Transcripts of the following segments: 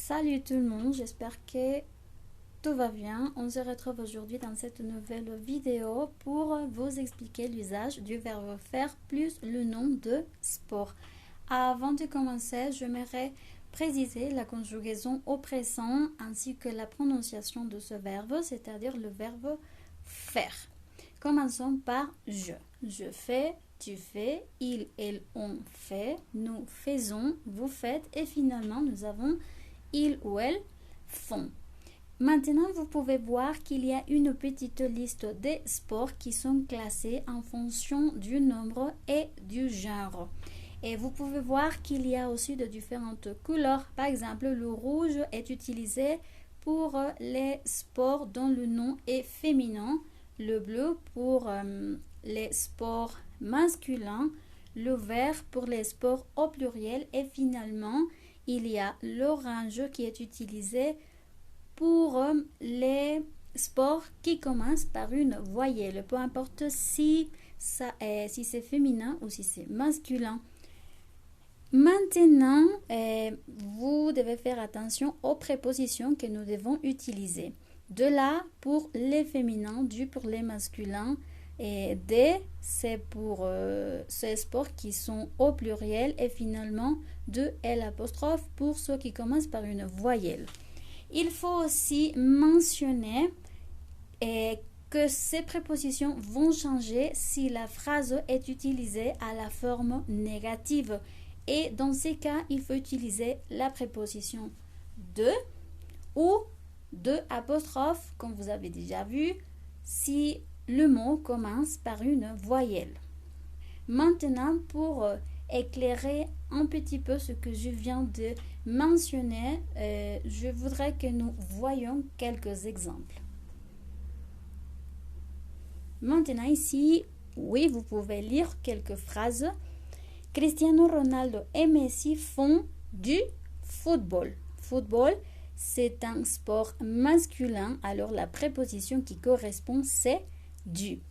Salut tout le monde, j'espère que tout va bien. On se retrouve aujourd'hui dans cette nouvelle vidéo pour vous expliquer l'usage du verbe faire plus le nom de sport. Avant de commencer, j'aimerais préciser la conjugaison au présent ainsi que la prononciation de ce verbe, c'est-à-dire le verbe faire. Commençons par je. Je fais, tu fais, il, elle, on fait, nous faisons, vous faites et finalement nous avons il ou elle font. Maintenant, vous pouvez voir qu'il y a une petite liste des sports qui sont classés en fonction du nombre et du genre. Et vous pouvez voir qu'il y a aussi de différentes couleurs. Par exemple, le rouge est utilisé pour les sports dont le nom est féminin, le bleu pour les sports masculins, le vert pour les sports au pluriel et finalement, il y a l'orange qui est utilisé pour les sports qui commencent par une voyelle, peu importe si c'est féminin ou si c'est masculin. Maintenant, vous devez faire attention aux prépositions que nous devons utiliser. De là pour les féminins, du pour les masculins, et des, c'est pour ces sports qui sont au pluriel et finalement de L' pour ceux qui commencent par une voyelle. Il faut aussi mentionner que ces prépositions vont changer si la phrase est utilisée à la forme négative. Et dans ces cas, il faut utiliser la préposition de ou de apostrophe, comme vous avez déjà vu, si le mot commence par une voyelle. Maintenant, pour éclairer un petit peu ce que je viens de mentionner, je voudrais que nous voyions quelques exemples. Maintenant ici, oui, vous pouvez lire quelques phrases. Cristiano Ronaldo et Messi font du football. Football, c'est un sport masculin, alors la préposition qui correspond, c'est du.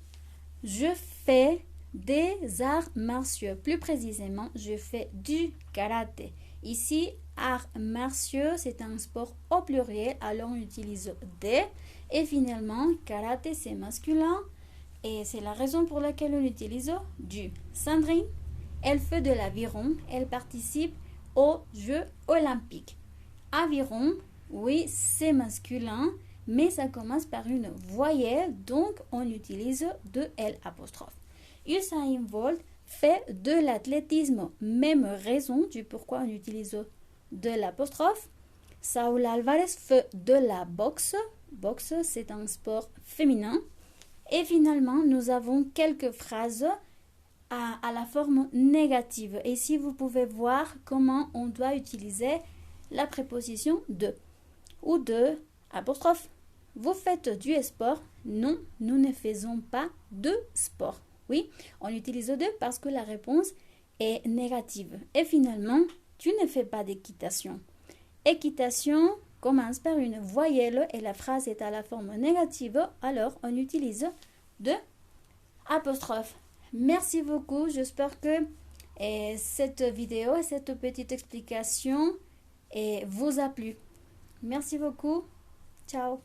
Je fais des arts martiaux. Plus précisément, je fais du karaté. Ici, arts martiaux, c'est un sport au pluriel, alors on utilise des. Et finalement, karaté, c'est masculin. Et c'est la raison pour laquelle on utilise du. Sandrine, elle fait de l'aviron. Elle participe aux Jeux olympiques. Aviron, oui, c'est masculin, mais ça commence par une voyelle, donc on utilise de L'. Usain Bolt fait de l'athlétisme, même raison du pourquoi on utilise de l'apostrophe. Saúl Alvarez fait de la boxe. Boxe, c'est un sport féminin. Et finalement, nous avons quelques phrases à la forme négative. Et ici, vous pouvez voir comment on doit utiliser la préposition de ou de apostrophe. Vous faites du sport? Non, nous ne faisons pas de sport. Oui, on utilise de parce que la réponse est négative. Et finalement, tu ne fais pas d'équitation. Équitation commence par une voyelle et la phrase est à la forme négative, alors on utilise de apostrophe. Merci beaucoup, j'espère que cette vidéo et cette petite explication vous a plu. Merci beaucoup, ciao.